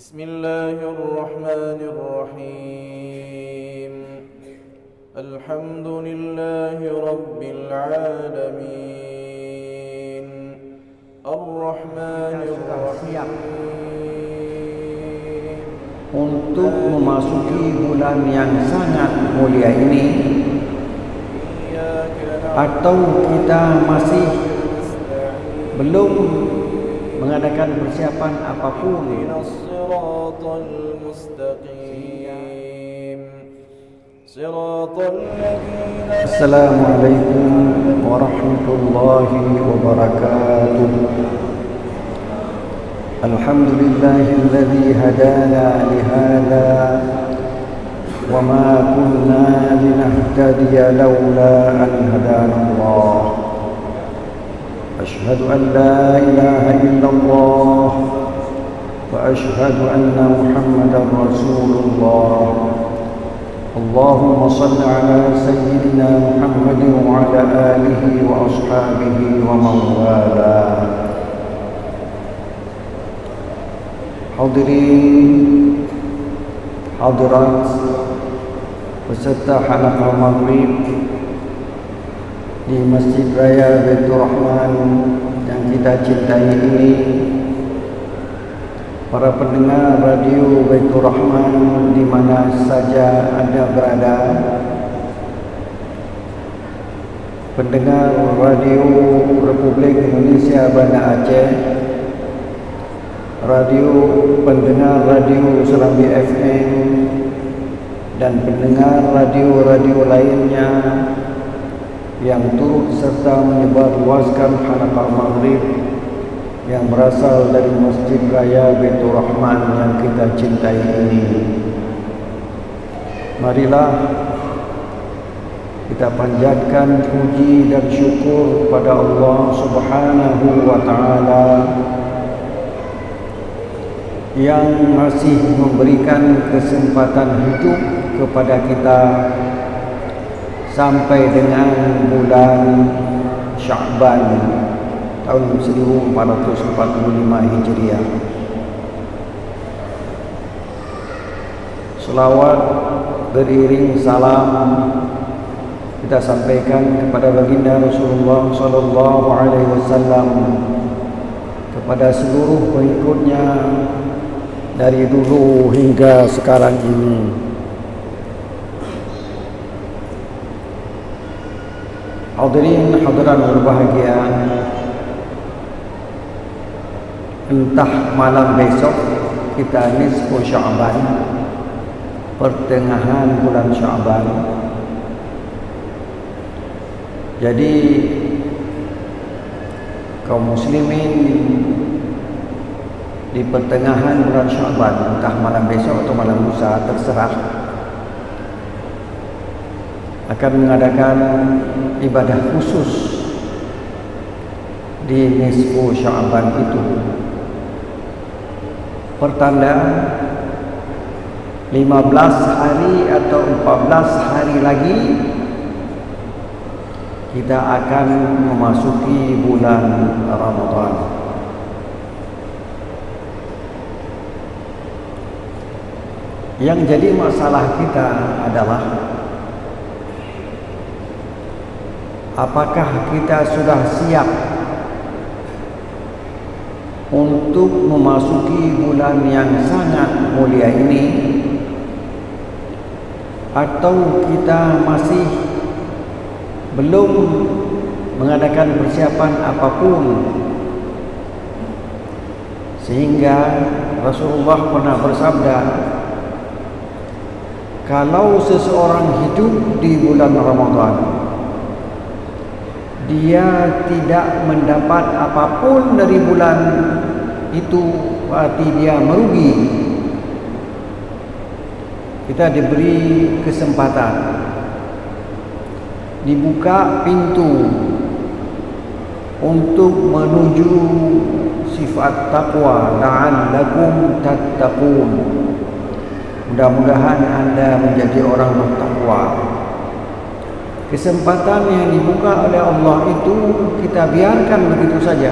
بسم الله الرحمن الرحيم الحمد لله رب العالمين الرحمن الرحيم untuk memasuki bulan yang sangat mulia ini, atau kita masih belum mengadakan persiapan apapun. Assalamualaikum warahmatullahi wabarakatuh. Alhamdulillahilladzi hadana lihada wa ma kunna linahtadiya laula an hadana Allah. Ashhadu an la ilaha illallah wa ashhadu anna Muhammadar Rasulullah. Allahumma salli ala sayyidina Muhammadin wa ala alihi wa ashabihi wa man wala. Hadirin hadirat peserta halaqah maghrib di Masjid Raya Baitur Rahman yang kita cintai ini, para pendengar radio Baitur Rahman di mana saja Anda berada, pendengar radio Republik Indonesia Banda Aceh, pendengar radio Serambi FM, dan pendengar radio-radio lainnya yang turut serta menyebarluaskan halaqah maghrib yang berasal dari Masjid Raya Baitur Rahman yang kita cintai ini. Marilah kita panjatkan puji dan syukur kepada Allah Subhanahu wa taala yang masih memberikan kesempatan hidup kepada kita sampai dengan bulan Sya'ban tahun 1445 Hijriah. Selawat beriring salam kita sampaikan kepada baginda Rasulullah sallallahu alaihi wasallam, kepada seluruh pengikutnya dari dulu hingga sekarang ini. Hadirin hadirat berbahagia, entah malam besok kita nisfu Sya'ban, pertengahan bulan Sya'ban. Jadi kaum muslimin di pertengahan bulan Sya'ban, entah malam besok atau malam lusa, terserah, akan mengadakan ibadah khusus di nisfu Sya'ban itu. Pertanda 15 hari atau 14 hari lagi kita akan memasuki bulan Ramadan. Yang jadi masalah kita adalah apakah kita sudah siap untuk memasuki bulan yang sangat mulia ini, atau kita masih belum mengadakan persiapan apapun. Sehingga Rasulullah pernah bersabda, kalau seseorang hidup di bulan Ramadan, dia tidak mendapat apapun dari bulan itu, berarti dia merugi. Kita diberi kesempatan, dibuka pintu untuk menuju sifat taqwa, la'allakum tattaqun. Mudah-mudahan Anda menjadi orang bertakwa. Kesempatan yang dibuka oleh Allah itu kita biarkan begitu saja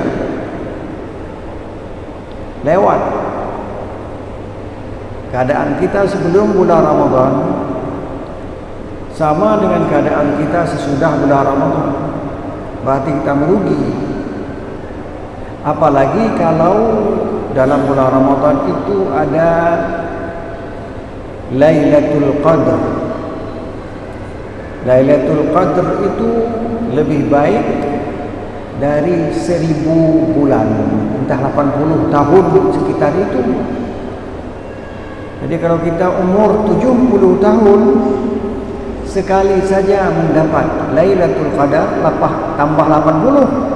lewat. keadaan kita sebelum bulan Ramadan sama dengan keadaan kita sesudah bulan Ramadan, berarti kita merugi. Apalagi kalau dalam bulan Ramadan itu ada Lailatul Qadr. Lailatul Qadr itu lebih baik dari 1000 bulan, entah 80 tahun sekitar itu. Jadi kalau kita umur 70 tahun sekali saja mendapat Lailatul Qadar, tambah 80.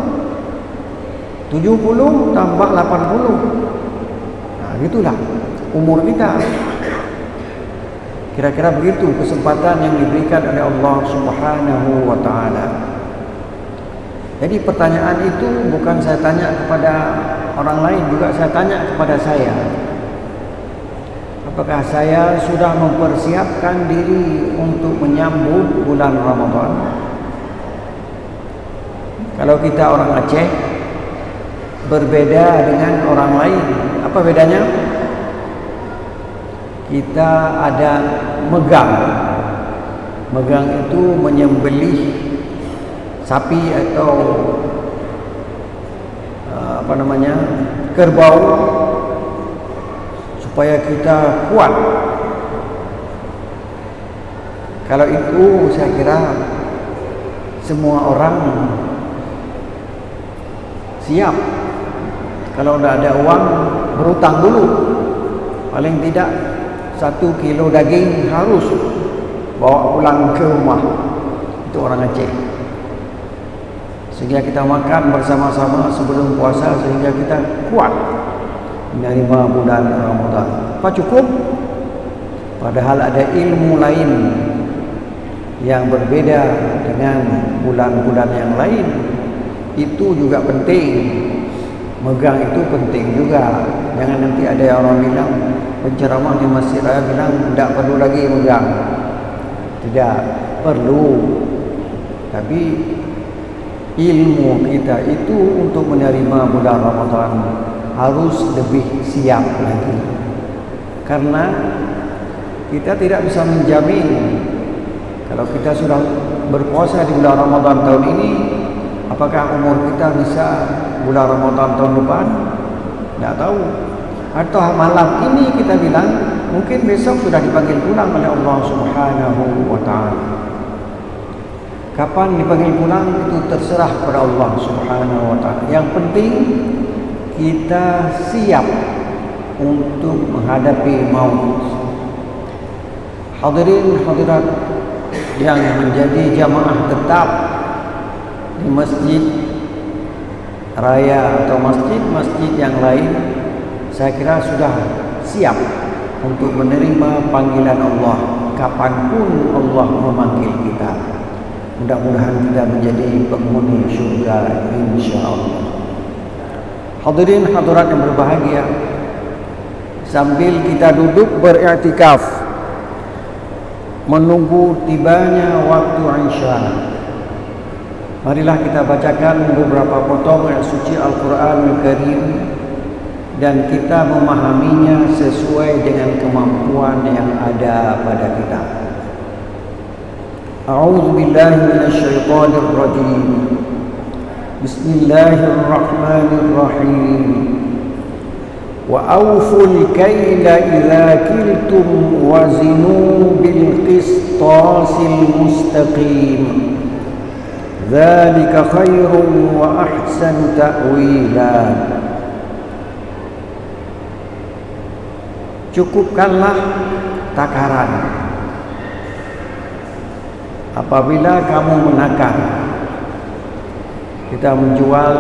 70 tambah 80. Nah, gitulah umur kita. Kira-kira begitu kesempatan yang diberikan oleh Allah Subhanahu wa taala. Jadi pertanyaan itu bukan saya tanya kepada orang lain, juga saya tanya kepada saya. Apakah saya sudah mempersiapkan diri untuk menyambut bulan Ramadan? Kalau kita orang Aceh, berbeda dengan orang lain. Apa bedanya? Kita ada megang. Megang itu menyembelih sapi atau kerbau supaya kita kuat. Kalau itu saya kira semua orang siap. Kalau tidak ada uang, berutang dulu. Paling tidak 1 kilo daging harus bawa pulang ke rumah. Itu orang Aceh. Sehingga kita makan bersama-sama sebelum puasa, sehingga kita kuat menerima bulan Ramadan. Apa cukup? Padahal ada ilmu lain yang berbeda dengan bulan-bulan yang lain. Itu juga penting. Megang itu penting juga. Jangan nanti ada orang bilang, penceramah di Masjid Raya bilang tidak perlu lagi megang. Tidak perlu. Tapi ilmu kita itu untuk menerima bulan Ramadan harus lebih siap lagi. Karena kita tidak bisa menjamin kalau kita sudah berpuasa di bulan Ramadan tahun ini, apakah umur kita bisa bulan Ramadan tahun depan? Tidak tahu. Atau malam ini kita bilang, mungkin besok sudah dipanggil pulang oleh Allah Subhanahu wa ta'ala. Kapan dipanggil pulang itu terserah kepada Allah Subhanahu wa ta'ala. Yang penting kita siap untuk menghadapi maut. Hadirin hadirat yang menjadi jamaah tetap di masjid raya atau masjid-masjid yang lain, saya kira sudah siap untuk menerima panggilan Allah kapanpun Allah memanggil kita. Mudah-mudahan kita menjadi penghuni syurga insya-Allah. Hadirin hadirat yang berbahagia, sambil kita duduk beriktikaf menunggu tibanya waktu Isya, marilah kita bacakan beberapa potong ayat suci Al-Quranul Karim dan kita memahaminya sesuai dengan kemampuan yang ada pada kita. A'udzu billahi minasyaitonir rajim. Bismillahirrahmanirrahim. Wa awful kaila idza kiltum wazinu bil qistasil mustaqim. Dzalika khairun wa ahsanu ta'wila. Cukupkanlah takaran apabila kamu menakar. Kita menjual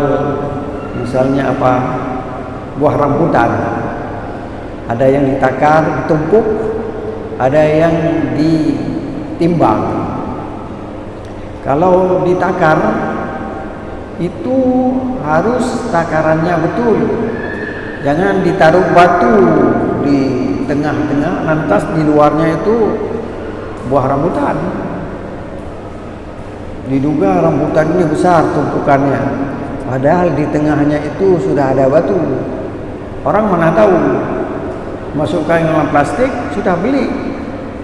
misalnya buah rambutan, ada yang ditakar, ditumpuk, ada yang ditimbang. Kalau ditakar itu harus takarannya betul, jangan ditaruh batu di tengah-tengah, lantas di luarnya itu buah rambutan. Diduga rambutan ini besar tumpukannya, padahal di tengahnya itu sudah ada batu. Orang mana tahu? masukkan dalam plastik, sudah beli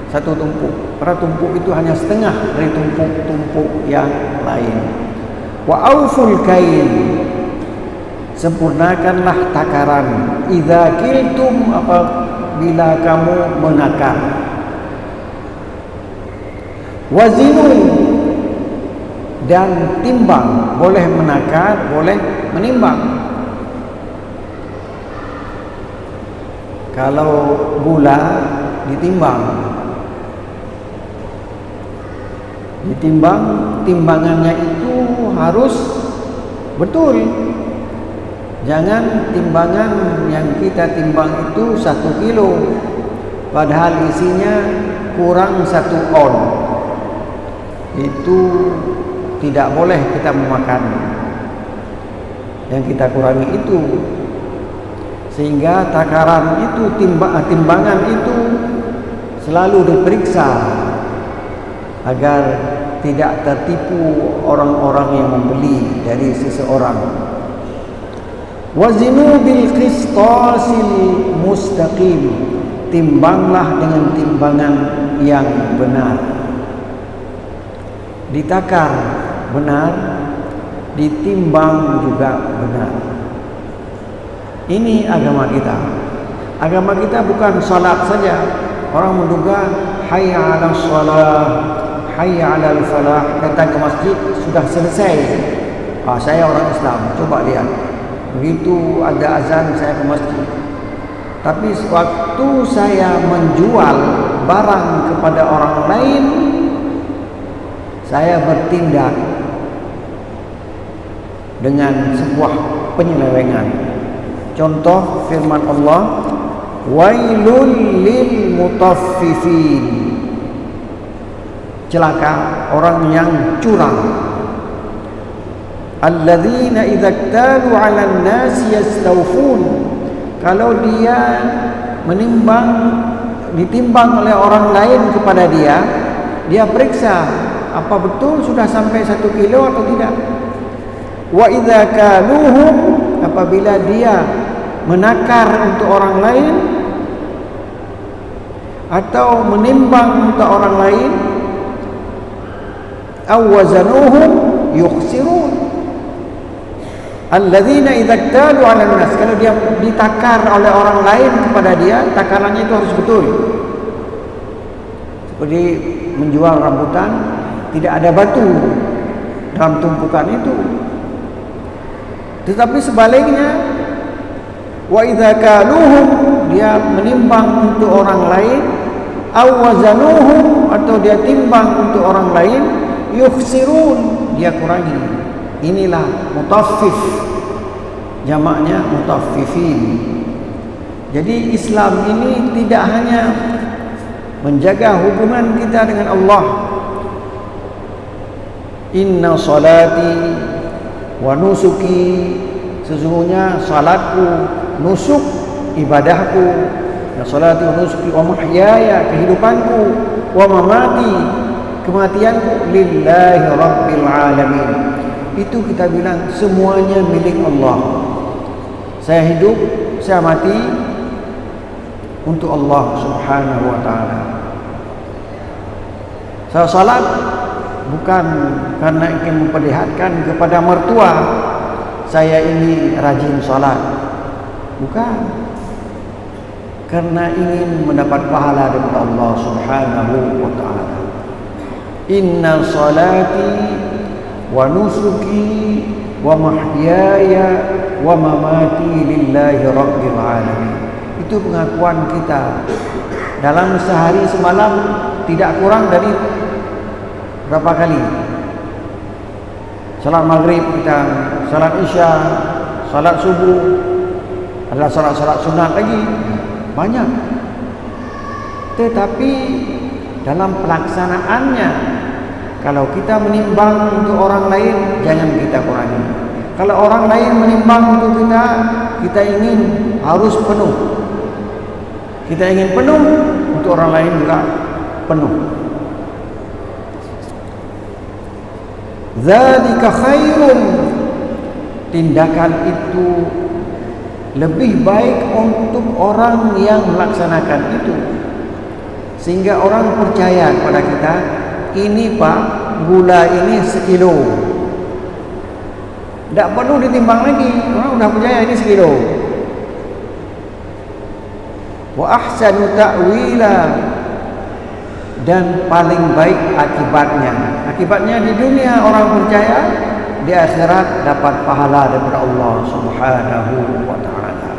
satu tumpuk. Pada tumpuk itu hanya setengah dari tumpuk-tumpuk yang lain. Wa auful kain, sempurnakanlah takaran. Idza kiltum, apabila kamu menakar. Wazinu, dan timbang, boleh menakar, boleh menimbang. Kalau gula ditimbang, timbangannya itu harus betul. Jangan timbangan yang kita timbang itu 1 kilo, padahal isinya kurang 1 on. Itu tidak boleh kita memakan yang kita kurangi itu. Sehingga takaran itu, timbangan itu selalu diperiksa agar tidak tertipu orang-orang yang membeli dari seseorang. Wazinu bil qistasil mustaqim, timbanglah dengan timbangan yang benar. Ditakar benar, ditimbang juga benar. Ini agama kita. Agama kita bukan salat saja. Orang menduga hayya 'alas shalah, hayya 'alal falah, datang ke masjid sudah selesai. Saya orang Islam, coba lihat. Begitu ada azan saya ke masjid. Tapi waktu saya menjual barang kepada orang lain, saya bertindak dengan sebuah penyelewengan. Contoh firman Allah, wailul lil mutaffifin, celaka orang yang curang. Alladzina idza iktalu 'alan nasi yastawfun, kalau dia ditimbang oleh orang lain kepada dia, dia periksa apa betul sudah sampai 1 kilo atau tidak. Wa idza kaluhum, apabila dia menakar untuk orang lain atau menimbang untuk orang lain, aw wazanuhum yukhsirun. Alladzina idza iktalu 'alan nas, kalau dia ditakar oleh orang lain kepada dia, takarannya itu harus betul. Seperti menjual rambutan, tidak ada batu dalam tumpukan itu. Tetapi sebaliknya, wa idza kaluhum, dia menimbang untuk orang lain, aw wazanuhum, atau dia timbang untuk orang lain, yukhsirun, dia kurangi. Inilah mutaffif, jamaknya mutaffifin. Jadi Islam ini tidak hanya menjaga hubungan kita dengan Allah. Inna salati wa nusuki, sesungguhnya salatku, nusuk ibadahku, ya salati wa nusuki wa mahyaya, kehidupanku, wa mamati, kematianku, lillahi rabbil alamin. Itu kita bilang semuanya milik Allah. Saya hidup, saya mati untuk Allah Subhanahu wa taala. Saya salat bukan karena ingin memperlihatkan kepada mertua saya ini rajin salat, bukan, karena ingin mendapat pahala dari Allah Subhanahu wa taala. Inna salati wa nusuki wa mahyaya wa mamati lillahi rabbil alamin. Itu pengakuan kita dalam sehari semalam, tidak kurang dari berapa kali? Salat maghrib kita, salat isya, salat subuh, adalah salat-salat sunat lagi, banyak. Tetapi dalam pelaksanaannya, kalau kita menimbang untuk orang lain, jangan kita kurangi. Kalau orang lain menimbang untuk kita, kita ingin harus penuh. Kita ingin penuh, untuk orang lain juga penuh. Dzalika khairun, tindakan itu lebih baik untuk orang yang melaksanakan itu, sehingga orang percaya kepada kita. Ini Pak, gula ini sekilo, tidak perlu ditimbang lagi, orang sudah percaya ini sekilo. Wa ahsanu ta'wila, dan paling baik akibatnya. Akibatnya di dunia orang percaya, di akhirat dapat pahala daripada Allah Subhanahu wa taala.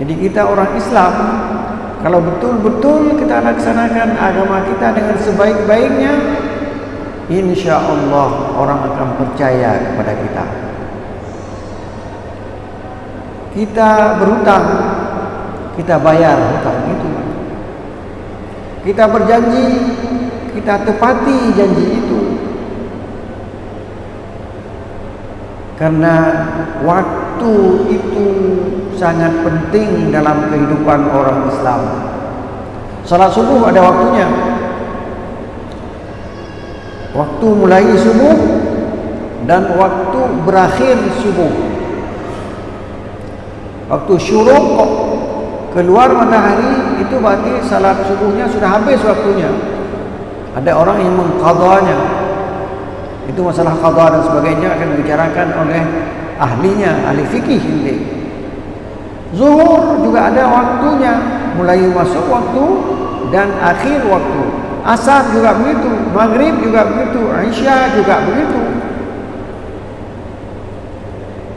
Jadi kita orang Islam, kalau betul-betul kita laksanakan agama kita dengan sebaik-baiknya, insya-Allah orang akan percaya kepada kita. Kita berhutang, kita bayar hutang itu. Kita berjanji, kita tepati janji itu. Karena waktu itu sangat penting dalam kehidupan orang Islam. Salat subuh ada waktunya. Waktu mulai subuh dan waktu berakhir subuh. Waktu syuruk keluar matahari itu berarti salat subuhnya sudah habis waktunya. Ada orang yang mengqadanya. Itu masalah qada dan sebagainya akan dibicarakan oleh ahlinya, ahli fikih ini. Zuhur juga ada waktunya, mulai masuk waktu dan akhir waktu. Asar juga begitu, maghrib juga begitu, isya juga begitu.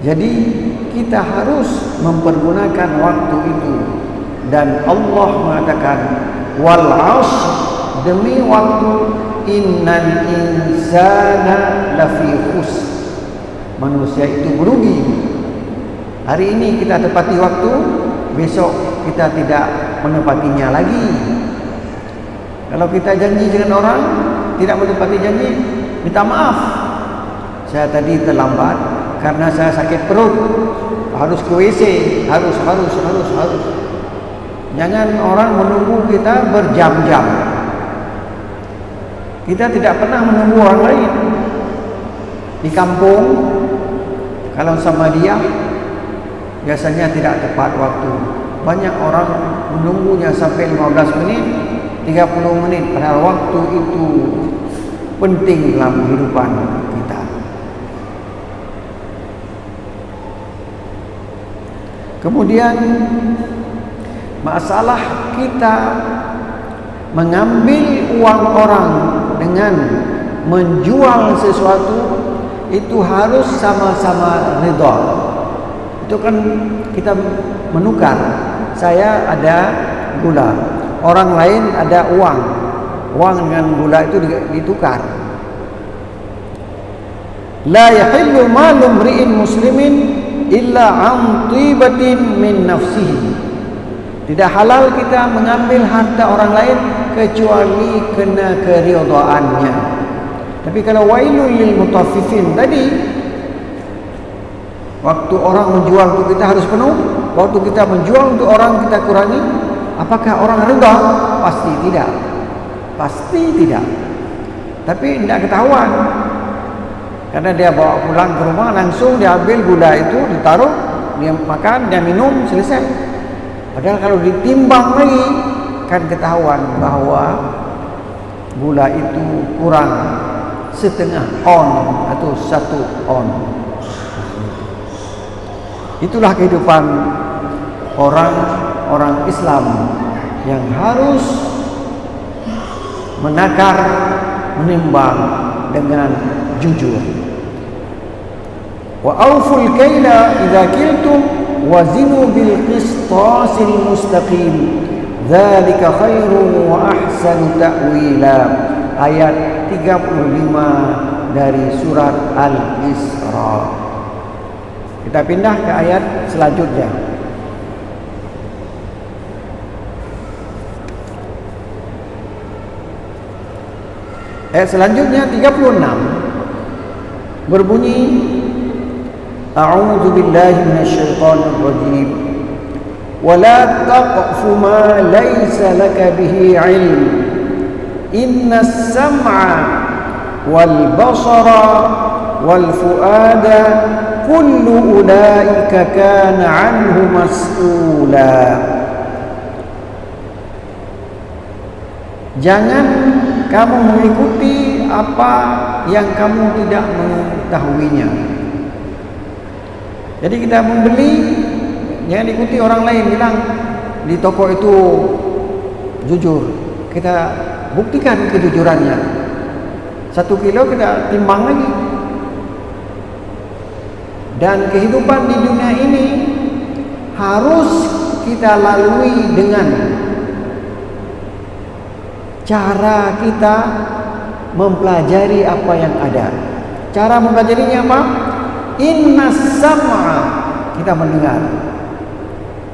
Jadi kita harus mempergunakan waktu itu. Dan Allah mengatakan, wal 'ashr, demi waktu, innal insana lafi khusr, manusia itu merugi. Hari ini kita tepati waktu, besok kita tidak menepatinya lagi. Kalau kita janji dengan orang tidak menepati janji, minta maaf, saya tadi terlambat karena saya sakit perut, harus ke WC, harus. Jangan orang menunggu kita berjam-jam. Kita tidak pernah menunggu orang lain. Di kampung, kalau sama dia, biasanya tidak tepat waktu. Banyak orang menunggunya sampai 15 menit, 30 menit. Padahal waktu itu penting dalam kehidupan kita. Kemudian masalah kita mengambil uang orang dengan menjual sesuatu, itu harus sama-sama ridha. Itu kan kita menukar. Saya ada gula, orang lain ada uang dengan gula itu ditukar. La yahillu malu mri'in muslimin illa an tibatin min nafsihi. Tidak halal kita mengambil harta orang lain kecuali kena keridhaannya. Tapi kalau wailul lil mutaffifin tadi, waktu orang menjual untuk kita harus penuh, waktu kita menjual untuk orang kita kurangi, apakah orang ridha? Pasti tidak. Pasti tidak. Tapi tidak ketahuan. Karena dia bawa pulang ke rumah, langsung dia ambil gula itu, ditaruh, dia makan, dia minum, selesai. Padahal kalau ditimbang lagi, kan ketahuan bahwa gula itu kurang setengah on atau 1 on. Itulah kehidupan orang Islam yang harus menakar, menimbang dengan jujur. Wa auful kaila idza kiltum wazinu bil qistasil mustaqim, dzalika khairun wa ahsanu ta'wila. Ayat 35 dari surat Al-Isra. Kita pindah ke ayat selanjutnya. Ayat selanjutnya 36 berbunyi, A'udzu billahi minasyaitonir rajim. Wa la taqfu ma laysa laka bihi 'ilm. Innas sam'a wal basara wal fuada kullu ulaika kana anhu mas'ula. Jangan kamu mengikuti apa yang kamu tidak mengetahuinya. Jadi kita membeli, jangan ikuti orang lain bilang di toko itu jujur. Kita buktikan kejujurannya. 1 kilo kita timbang lagi. Dan kehidupan di dunia ini harus kita lalui dengan cara kita mempelajari apa yang ada. Cara mempelajarinya apa? Inna sam'a, kita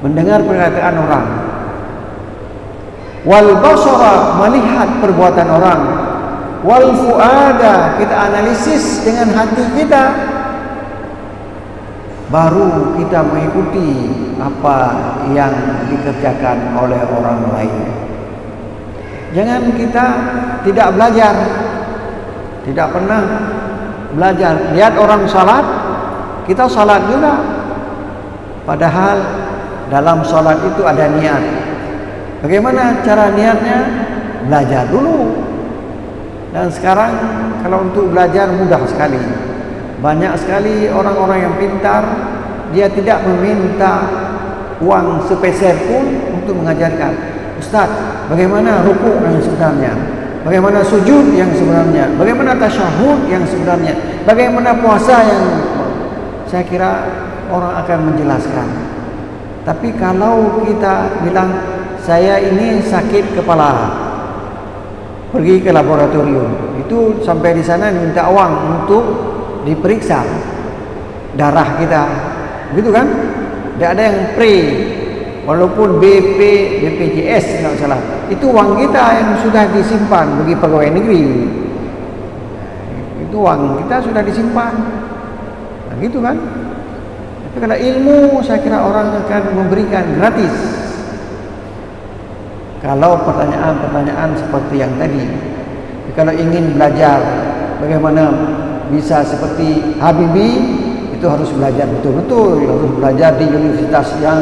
mendengar perkataan orang. Wal basara, melihat perbuatan orang. Wal fuada, kita analisis dengan hati kita. Baru kita mengikuti apa yang dikerjakan oleh orang lain. Jangan kita tidak belajar, tidak pernah belajar. Lihat orang salat, kita salat juga. Padahal dalam salat itu ada niat. Bagaimana cara niatnya? Belajar dulu. Dan sekarang kalau untuk belajar mudah sekali. Banyak sekali orang-orang yang pintar, dia tidak meminta uang sepeser pun untuk mengajarkan. Ustaz, bagaimana rukuk yang sebenarnya? Bagaimana sujud yang sebenarnya? Bagaimana tasyahud yang sebenarnya? Bagaimana puasa yang... Saya kira orang akan menjelaskan. Tapi kalau kita bilang, saya ini sakit kepala, pergi ke laboratorium, itu sampai di sana minta uang untuk diperiksa darah kita, begitu kan? Tidak ada yang pre, walaupun BPJS tidak salah, itu uang kita yang sudah disimpan bagi pegawai negeri. Itu uang kita sudah disimpan, nah, gitu kan? Tapi kalau ilmu, saya kira orang akan memberikan gratis. Kalau pertanyaan-pertanyaan seperti yang tadi, kalau ingin belajar bagaimana bisa seperti Habibie, itu harus belajar betul-betul, harus belajar di universitas yang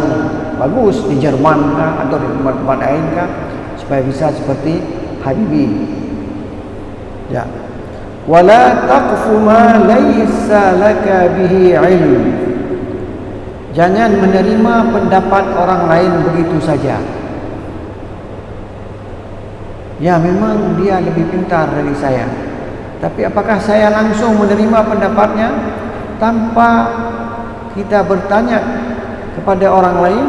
bagus, di Jerman kah, atau di tempat lain kah, supaya bisa seperti Habibie. Ya. Wala taqfu ma laysa laka bihi ilm. Jangan menerima pendapat orang lain begitu saja. Ya, memang dia lebih pintar dari saya, tapi apakah saya langsung menerima pendapatnya tanpa kita bertanya kepada orang lain?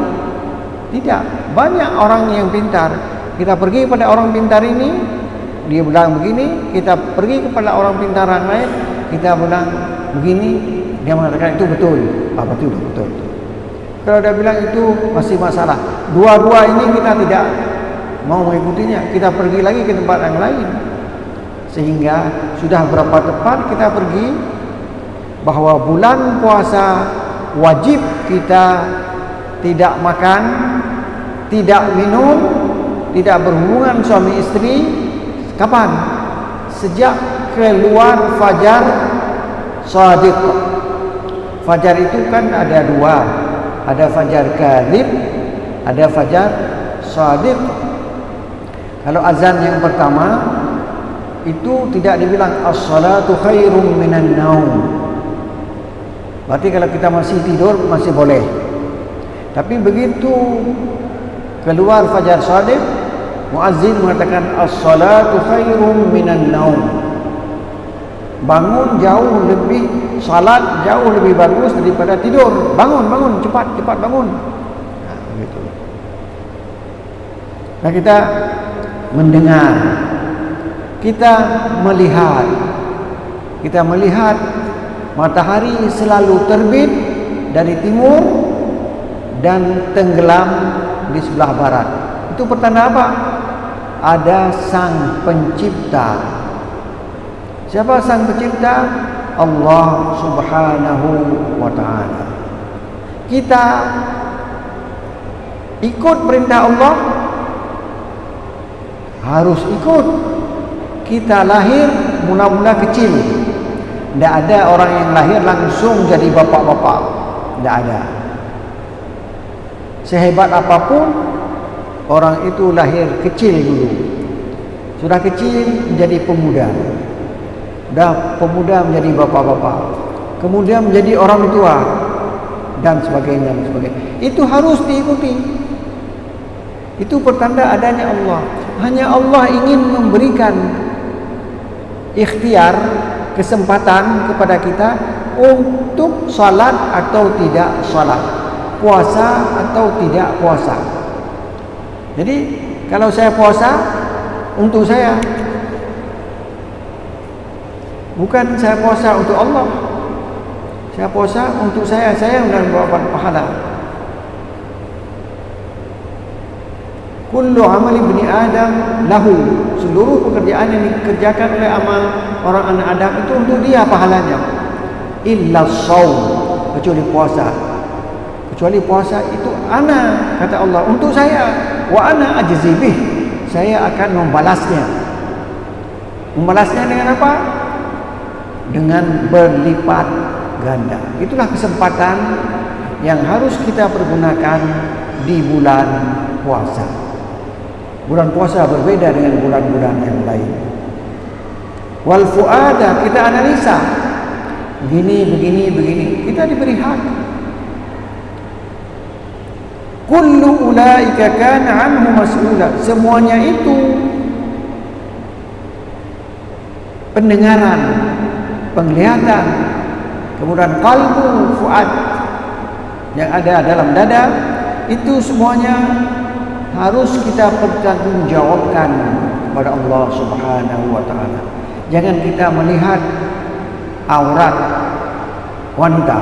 Tidak. Banyak orang yang pintar. Kita pergi kepada orang pintar ini, dia bilang begini. Kita pergi kepada orang pintar yang lain, kita bilang begini, dia mengatakan itu betul. Betul. Kalau dia bilang itu masih masalah. Dua-dua ini kita tidak mau mengikutinya, kita pergi lagi ke tempat yang lain. Sehingga sudah berapa tepat kita pergi bahwa bulan puasa wajib kita tidak makan, tidak minum, tidak berhubungan suami istri. Kapan? Sejak keluar fajar shadiq. Fajar itu kan ada dua, ada fajar kadhib, ada fajar shadiq. Kalau azan yang pertama itu tidak dibilang as-salatu khairum minan naum. Berarti kalau kita masih tidur masih boleh. Tapi begitu keluar fajar shadiq, muazzin mengatakan as-salatu khairum minan naum. Bangun jauh lebih, salat jauh lebih bagus daripada tidur. Bangun, cepat bangun. Nah, begitu. Nah, kita mendengar, kita melihat matahari selalu terbit dari timur dan tenggelam di sebelah barat. Itu pertanda apa? Ada sang pencipta. Siapa sang pencipta? Allah Subhanahu wa ta'ala. Kita ikut perintah Allah, harus ikut. Kita lahir mula-mula kecil, Tidak ada orang yang lahir langsung jadi bapak-bapak. Tidak ada. Sehebat apapun orang itu lahir kecil dulu. Sudah kecil menjadi pemuda. Sudah pemuda menjadi bapak-bapak. Kemudian menjadi orang tua dan sebagainya dan sebagainya. Itu harus diikuti. Itu pertanda adanya Allah. Hanya Allah ingin memberikan ikhtiar, kesempatan kepada kita untuk salat atau tidak salat, puasa atau tidak puasa. Jadi kalau saya puasa untuk saya, bukan saya puasa untuk Allah. Saya puasa untuk saya dan mendapat pahala. Kullu amali ibni Adam lahu. Seluruh pekerjaan yang dikerjakan oleh amal orang anak Adam itu untuk dia pahalanya. Illa shaum, kecuali puasa. Kecuali puasa itu ana, kata Allah, untuk saya. Wa ana ajzi bih, saya akan membalasnya. Membalasnya dengan apa? Dengan berlipat ganda. Itulah kesempatan yang harus kita pergunakan di bulan puasa. Bulan puasa berbeda dengan bulan-bulan yang lain. Wal fuada, kita analisa. Begini. Kita diberi hak. Kullu ulaika kana anhu mas'ula. Semuanya itu pendengaran, penglihatan, kemudian qalbu, fuad yang ada dalam dada, itu semuanya harus kita pertanggungjawabkan kepada Allah Subhanahu wa taala. Jangan kita melihat aurat wanita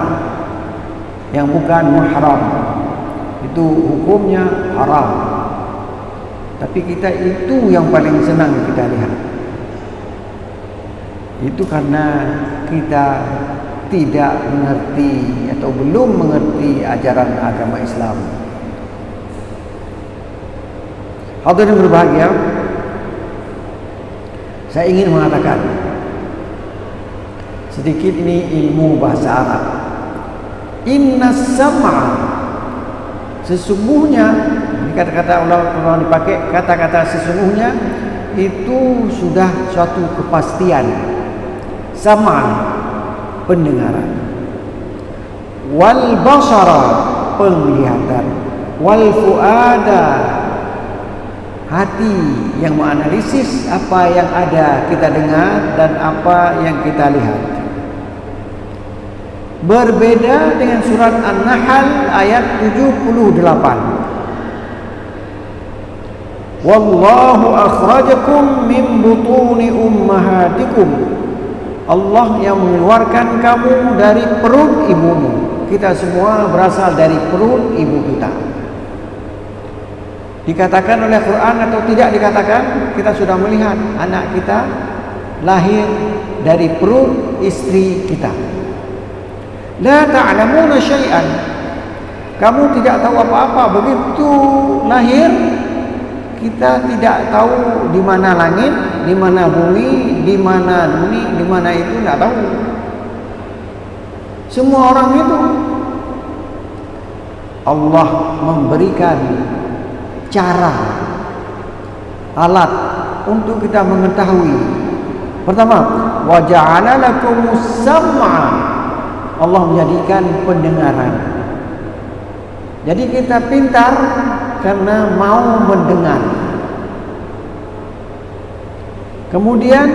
yang bukan muhram. Itu hukumnya haram. Tapi kita itu yang paling senang kita lihat. Itu karena kita tidak mengerti atau belum mengerti ajaran agama Islam. Hadirin berbahagia, saya ingin mengatakan sedikit ini ilmu bahasa Arab. Inna sam'a, sesungguhnya, ini kata-kata Allah dipakai kata-kata sesungguhnya, itu sudah suatu kepastian. Sam'a, pendengaran. Wal basara, penglihatan. Wal fuada, hati yang menganalisis apa yang ada kita dengar dan apa yang kita lihat. Berbeda dengan surat An-Nahl ayat 78. Wallahu akhrajakum min butuni ummahatikum. Allah yang mengeluarkan kamu dari perut ibumu. Kita semua berasal dari perut ibu kita. Dikatakan oleh Quran atau tidak dikatakan, kita sudah melihat anak kita lahir dari perut istri kita. La ta'lamuna syai'an, kamu tidak tahu apa-apa. Begitu lahir, kita tidak tahu di mana langit, di mana bumi, di mana dunia, di mana itu, tidak tahu. Semua orang itu Allah memberikan cara, alat untuk kita mengetahui. Pertama, wa ja'ala lakumus sam'a, Allah menjadikan pendengaran. Jadi kita pintar karena mau mendengar. Kemudian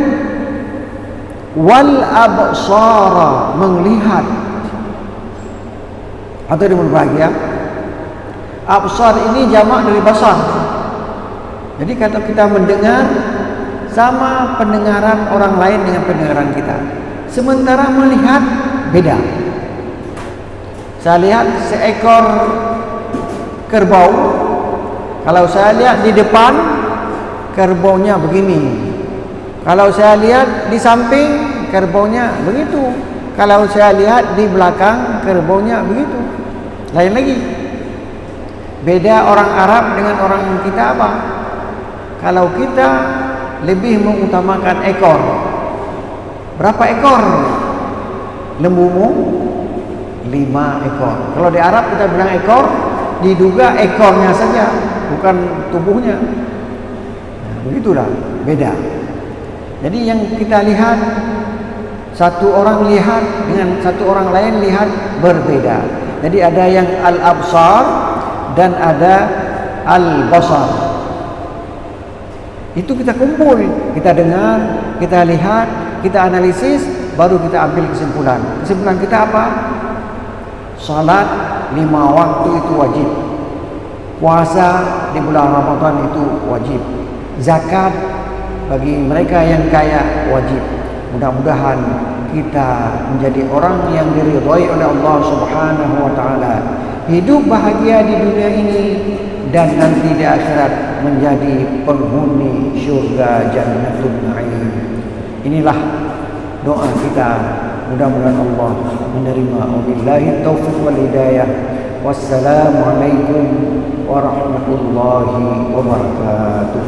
wal absara, melihat. Atau yang berbahagia, absar ini jamak dari basar. Jadi kalau kita mendengar, sama pendengaran orang lain dengan pendengaran kita. Sementara melihat beda. Saya lihat seekor kerbau, kalau saya lihat di depan, kerbaunya begini. Kalau saya lihat di samping, kerbaunya begitu. Kalau saya lihat di belakang, kerbaunya begitu. Lain lagi. Beda orang Arab dengan orang kita apa? Kalau kita lebih mengutamakan ekor. Berapa ekor lembumu 5 ekor. Kalau di Arab kita bilang ekor, diduga ekornya saja, bukan tubuhnya. Nah, begitulah, beda. Jadi yang kita lihat, satu orang lihat dengan satu orang lain lihat berbeda. Jadi ada yang al-absar dan ada al-basar. Itu kita kumpul, kita dengar, kita lihat, kita analisis, baru kita ambil kesimpulan. Kesimpulan kita apa? Salat 5 waktu itu wajib. Puasa di bulan Ramadan itu wajib. Zakat bagi mereka yang kaya wajib. Mudah-mudahan kita menjadi orang yang diridhai oleh Allah Subhanahu wa taala. Hidup bahagia di dunia ini dan nanti di akhirat menjadi penghuni syurga Jannatul Na'im. Inilah doa kita. Mudah-mudahan Allah menerima. Wabillahi taufiq wal hidayah. Wassalamualaikum warahmatullahi wabarakatuh.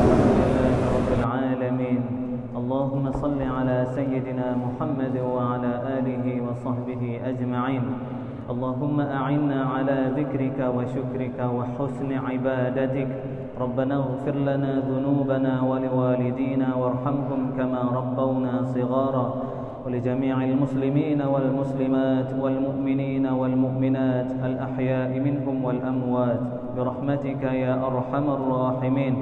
اللهم صل على سيدنا محمد وعلى آله وصحبه أجمعين. اللهم أعنا على ذكرك وشكرك وحسن عبادتك. ربنا اغفر لنا ذنوبنا ولوالدينا وارحمهم كما ربونا صغارا. ولجميع المسلمين والمسلمات والمؤمنين والمؤمنات الأحياء منهم والأموات برحمتك يا أرحم الراحمين.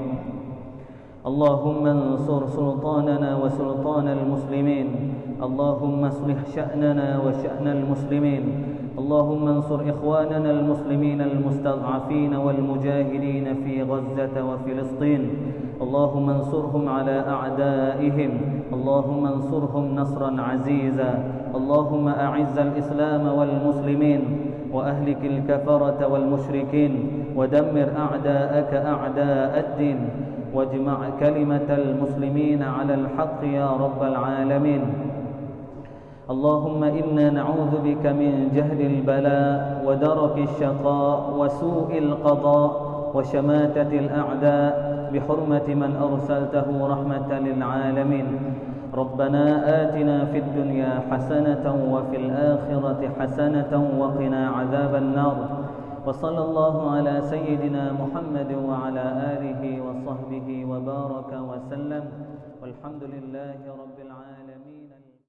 اللهم انصر سلطاننا وسلطان المسلمين. اللهم اصلح شأننا وشأن المسلمين. اللهم انصر إخواننا المسلمين المستضعفين والمجاهدين في غزة وفلسطين. اللهم انصرهم على أعدائهم. اللهم انصرهم نصرا عزيزا. اللهم أعز الإسلام والمسلمين وأهلك الكفرة والمشركين ودمر أعداءك أعداء الدين واجمع كلمة المسلمين على الحق يا رب العالمين. اللهم إنا نعوذ بك من جهد البلاء ودرك الشقاء وسوء القضاء وشماتة الأعداء بحرمة من أرسلته رحمة للعالمين. ربنا آتنا في الدنيا حسنة وفي الآخرة حسنة وقنا عذاب النار. وصلى الله على سيدنا محمد وعلى آله وصحبه وبارك وسلم والحمد لله رب العالمين.